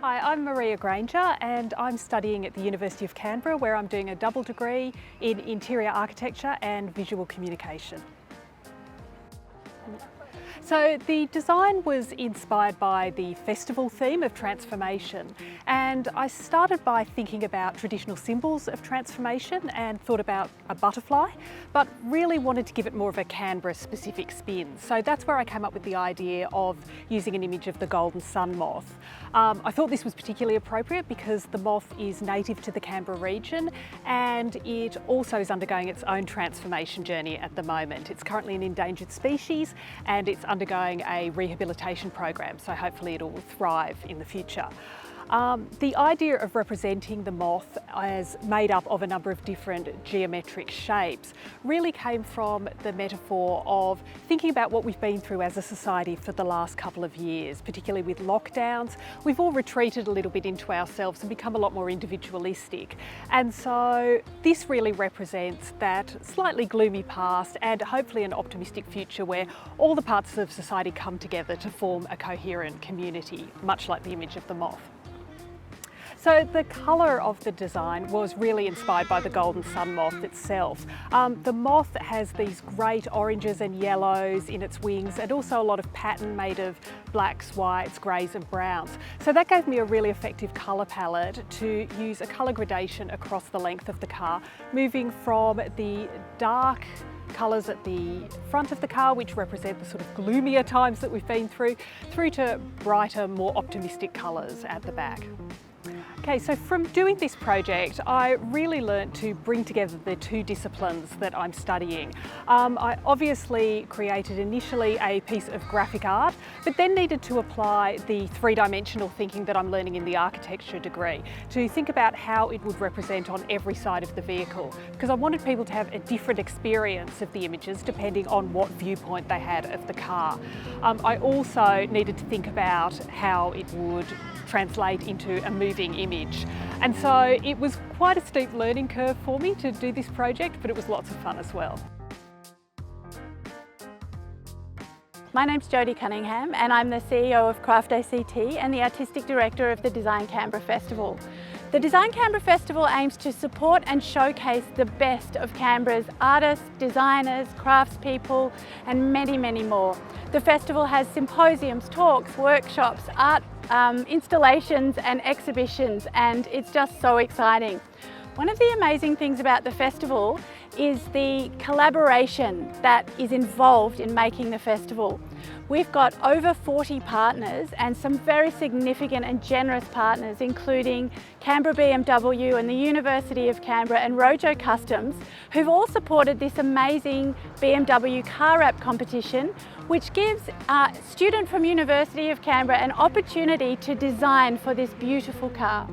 Hi, I'm Maria Grainger and I'm studying at the University of Canberra where I'm doing a double degree in interior architecture and visual communication. So the design was inspired by the festival theme of transformation, and I started by thinking about traditional symbols of transformation and thought about a butterfly, but really wanted to give it more of a Canberra specific spin. So that's where I came up with the idea of using an image of the golden sun moth. I thought this was particularly appropriate because the moth is native to the Canberra region and it also is undergoing its own transformation journey at the moment. It's currently an endangered species and it's undergoing a rehabilitation program, so hopefully it will thrive in the future. The idea of representing the moth as made up of a number of different geometric shapes really came from the metaphor of thinking about what we've been through as a society for the last couple of years, particularly with lockdowns. We've all retreated a little bit into ourselves and become a lot more individualistic. And so this really represents that slightly gloomy past and hopefully an optimistic future where all the parts of society come together to form a coherent community, much like the image of the moth. So the colour of the design was really inspired by the golden sun moth itself. The moth has these great oranges and yellows in its wings and also a lot of pattern made of blacks, whites, greys and browns. So that gave me a really effective colour palette to use a colour gradation across the length of the car, moving from the dark colours at the front of the car, which represent the sort of gloomier times that we've been through to brighter, more optimistic colours at the back. Okay, so from doing this project, I really learnt to bring together the two disciplines that I'm studying. I obviously created initially a piece of graphic art, but then needed to apply the three-dimensional thinking that I'm learning in the architecture degree to think about how it would represent on every side of the vehicle, because I wanted people to have a different experience of the images depending on what viewpoint they had of the car. I also needed to think about how it would translate into a moving image. And so it was quite a steep learning curve for me to do this project, but it was lots of fun as well. My name's Jodie Cunningham and I'm the CEO of Craft ACT and the Artistic Director of the DESIGN Canberra Festival. The DESIGN Canberra Festival aims to support and showcase the best of Canberra's artists, designers, craftspeople and many, many more. The festival has symposiums, talks, workshops, art installations and exhibitions, and it's just so exciting. One of the amazing things about the festival is the collaboration that is involved in making the festival. We've got over 40 partners and some very significant and generous partners, including Canberra BMW and the University of Canberra and ROJO Customs, who've all supported this amazing BMW car wrap competition, which gives a student from University of Canberra an opportunity to design for this beautiful car.